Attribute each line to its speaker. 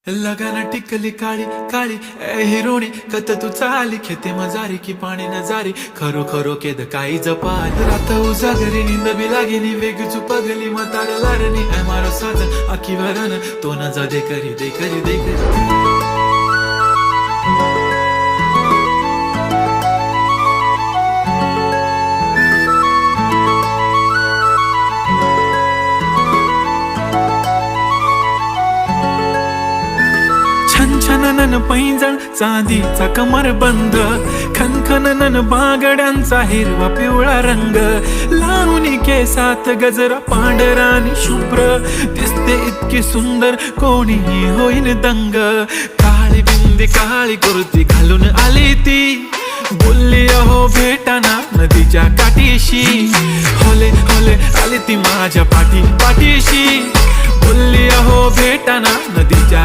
Speaker 1: लगाना टिकली काळी काळी ए हिरोणी कत तू चाली खेते मजारी की पाणी नजारी खरो खरो केद काही जपाल रात उजागरी निंद बी लागेनी वेग चुपगली मतार लारणी ए मारो साजन आखी वरन तो न जा दे करी दे करी दे करी छनछनन पैंजण चांदीचा कमर बंद खनखनन बागड्यांचा हिरवा पिवळा रंग लावणी केसात गजरा पांढरानी शुभ्र दिसते इतकी सुंदर कोणीही होईन दंग काळी बिंदी काळी कुर्ती घालून आली ती बोलली अहो भेटाना नदीच्या काठीशी होले होले आली ती माझ्या पाठीशी बोलली अहो भेटाना नदीच्या